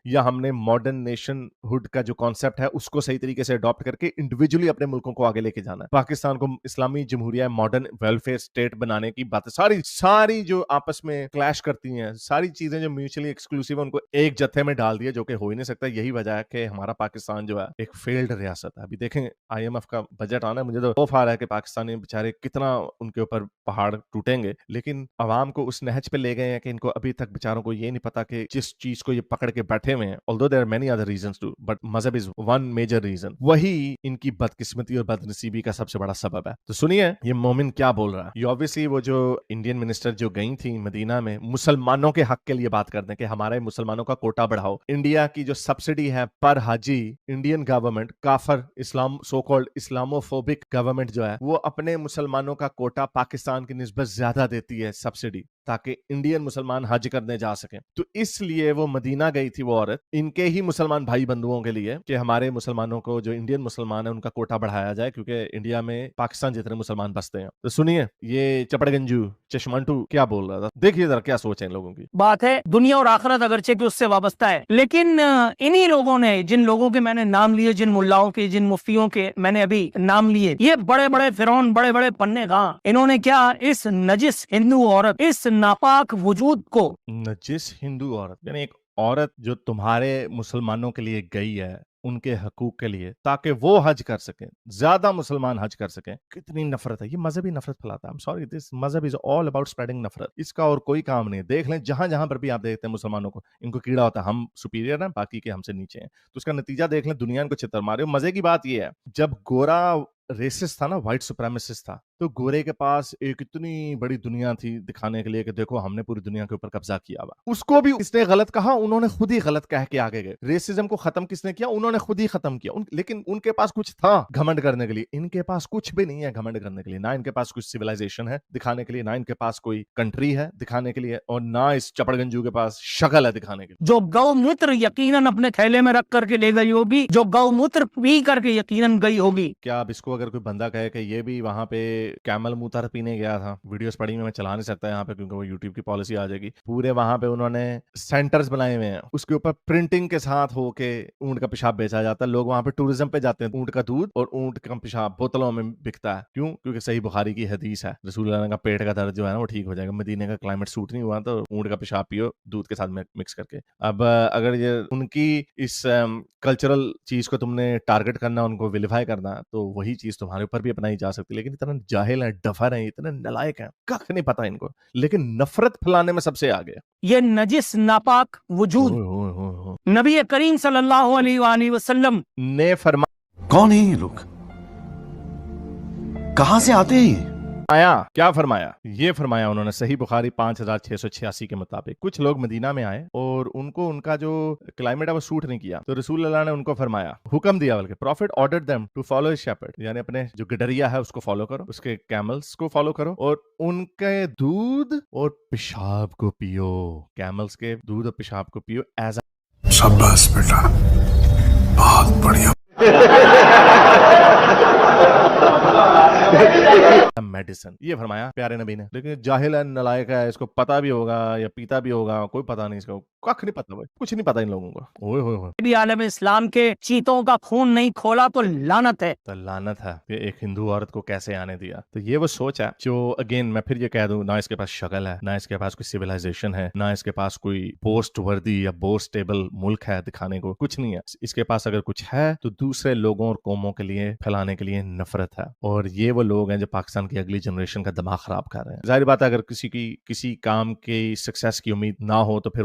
یا ہم نے ماڈرن نیشن ہوڈ کا جو کانسیپٹ ہے اس کو صحیح طریقے سے اڈاپٹ کر کے انڈیویجولی اپنے ملکوں کو آگے لے کے جانا ہے. پاکستان کو اسلامی جمہوریہ ماڈرن ویلفیئر اسٹیٹ بنانے کی بات ساری جو آپس میں کلیش کرتی ہیں, ساری چیزیں جو میوچلی ایکسکلوسیو ہیں ان کو ایک جتھے میں ڈال دیا, جو کہ ہو ہی نہیں سکتا. یہی وجہ ہے کہ ہمارا پاکستان جو ہے ایک فیلڈ ریاست ہے. ابھی دیکھیں آئی ایم ایف کا بجٹ آنا ہے, مجھے تو خوف آ رہا ہے کہ پاکستانی بیچارے کتنا ان کے اوپر پہاڑ ٹوٹیں گے, لیکن عوام کو اس نہج پہ لے گئے ہیں کہ ان کو ابھی تک بیچاروں کو یہ نہیں پتا کہ جس چیز کو یہ پکڑ کے بیٹھے ہوئے ہیں, although there are many other reasons too, but مذہب is one major reason, وہی ان کی بدقسمتی اور بدنصیبی کا سب سے بڑا سبب ہے. تو سنیے یہ مومن کیا بول رہا ہے. یہ obviously وہ جو انڈین منسٹر جو گئی تھی مدینہ میں مسلمانوں کے حق کے لیے بات کرنے کہ ہمارے مسلمانوں کا کوٹا بڑھاؤ. انڈیا کی جو سبسڈی ہے پر حاجی, انڈین گورنمنٹ کافر اسلام سو کالڈ اسلاموفوبک گورنمنٹ جو ہے وہ اپنے مسلمانوں کا کوٹا پاکستان کی نسبت زیادہ دیتی ہے سبسڈی, تاکہ انڈین مسلمان حج کرنے جا سکیں. تو اس لیے وہ مدینہ گئی تھی وہ عورت ان کے ہی مسلمان بھائی بندوؤں کے لیے کہ ہمارے مسلمانوں کو جو انڈین مسلمان ہیں ان کا کوٹا بڑھایا جائے, کیونکہ انڈیا میں پاکستان جتنے مسلمان بستے ہیں. تو سنیے یہ چپڑ گنجو چشمانٹو کیا بول رہا تھا, دیکھیے ذرا کیا سوچ ہے ان لوگوں کی. بات ہے دنیا اور آخرت اگرچہ کہ اس سے وابستہ ہے, لیکن انہی لوگوں نے, جن لوگوں کے میں نے نام لیے, جن ملاؤں کے, جن مفتیوں کے میں نے ابھی نام لیے, یہ بڑے بڑے فرعون, بڑے بڑے پنے گاں, انہوں نے کیا اس نجس ہندو عورت, اس ناپاک وجود کو, نجس ہندو عورت یعنی ایک عورت جو تمہارے مسلمانوں کے لیے گئی ہے ان کے حقوق کے لیے تاکہ وہ حج کر سکیں, زیادہ مسلمان حج کر سکیں. کتنی نفرت ہے, یہ مذہبی نفرت پھیلاتا ہے. I'm sorry, this مذہب is all about spreading نفرت. اس کا اور کوئی کام نہیں. دیکھ لیں جہاں جہاں پر بھی آپ دیکھتے ہیں مسلمانوں کو, ان کو کیڑا ہوتا ہے ہم سپیریئر ہیں باقی کے ہم سے نیچے ہیں, تو اس کا نتیجہ دیکھ لیں, دنیا ان کو چھتر مارے. مزے کی بات یہ ہے جب گورا ریسسٹ تھا نا, وائٹ سپریمسسٹ تھا, تو گورے کے پاس ایک اتنی بڑی دنیا تھی دکھانے کے لیے کہ دیکھو ہم نے پوری دنیا کے اوپر قبضہ کیا ہوا. اس کو بھی اس نے غلط کہا, انہوں نے خود ہی غلط کہہ کے آگے گئے. ریسزم کو ختم کس نے کیا, انہوں نے خود ہی ختم کیا. لیکن ان کے پاس کچھ تھا گھمنڈ کرنے کے لیے, ان کے پاس کچھ بھی نہیں ہے گھمنڈ کرنے کے لیے. نہ ان کے پاس کچھ سویلائزیشن ہے دکھانے کے لیے, نہ ان کے پاس کوئی کنٹری ہے دکھانے کے لیے, اور نہ اس چپڑ گنجو کے پاس شکل ہے دکھانے کے لیے. جو گو موتر یقیناً اپنے تھیلے میں رکھ کر کے لے گئی ہوگی, جو گو موتر پی کر کے یقیناً گئی ہوگی. کیا اب اس کو اگر کوئی بندہ کہے کہ یہ بھی وہاں پہ کیمل موتر پینے گیا تھا, ویڈیوز پڑھی میں چلا نہیں سکتا یہاں پہ کیونکہ وہ یوٹیوب کی پالیسی آ جائے گی. پورے وہاں پہ انہوں نے سینٹرز بنائے ہوئے ہیں, اس کے اوپر پرنٹنگ کے ساتھ ہو کے اونٹ کا پیشاب بیچا جاتا ہے. لوگ وہاں پہ ٹورزم پہ جاتے ہیں, اونٹ کا دودھ اور اونٹ کا پیشاب بوتلوں میں بکتا ہے. کیوں؟ کیونکہ صحیح بخاری کی حدیث ہے, رسول اللہ کا پیٹ کا درد جو ہے نا وہ ٹھیک ہو جائے گا. مدینے کا کلائمیٹ سوٹ نہیں ہوا تو اونٹ کا پیشاب پیو دودھ کے ساتھ مکس کر کے. اب اگر یہ ان کی اس کلچرل چیز کو تم نے ٹارگٹ کرنا, ان کو ویلیفائی کرنا, تو وہی چیز تمہارے اوپر بھی اپنائی جا سکتی. لیکن اتنا جاہل ہیں, ڈفر ہیں, اتنے نلائق ہیں, کخ نہیں پتا ان کو, لیکن نفرت پھیلانے میں سب سے آگے. یہ نجس ناپاک وجود نبی کریم صلی اللہ علیہ وآلہ وسلم نے فرمایا. کون ہیں یہ لوگ, کہاں سے آتے ہیں؟ کیا فرمایا؟ یہ فرمایا انہوں نے صحیح بخاری 5686 کے مطابق, کچھ لوگ مدینہ میں آئے اور ان کو ان کا جو کلائمیٹ ہے وہ سوٹ نہیں کیا, تو رسول اللہ نے ان کو فرمایا, حکم دیا, بلکہ prophet ordered them to follow his shepherd, یعنی اپنے جو گڈریا ہے اس کو فالو کرو, اس کے کیملز کو فالو کرو اور ان کے دودھ اور پیشاب کو پیو. کیملز کے دودھ اور پیشاب کو پیو ایز شاباش بیٹا, بہت بڑھیا. میڈیسن, یہ فرمایا پیارے نبی نے. لیکن جاہل ہے, نلائق ہے, اس کو پتا بھی ہوگا یا پیتا بھی ہوگا, کوئی پتا نہیں, اس کو کخ نہیں پتا, کچھ نہیں پتا ان لوگوں کو. اوئے ہوئے ہوئے, بھی عالم اسلام کے چیتوں کا خون نہیں کھولا تو لعنت ہے. تو لعنت ہے کہ ایک ہندو عورت کو کیسے آنے دیا. تو یہ وہ سوچ ہے جو اگین میں پھر یہ کہہ دوں, نہ اس کے پاس شکل ہے, نہ اس کے پاس کوئی سویلائزیشن ہے, نہ اس کے پاس کوئی بوسٹ وردی یا بوسٹ ٹیبل ملک ہے دکھانے کو, کچھ نہیں ہے. اس کے پاس اگر کچھ ہے تو دوسرے لوگوں اور قوموں کے لیے پھیلانے کے لیے نفرت ہے. اور یہ وہ لوگ ہیں جو پاکستان کی اگلی جنریشن کا دماغ خراب کر رہے ہیں. ظاہر بات ہے اگر کسی کام کی سکسیس کی امید نہ ہو تو پھر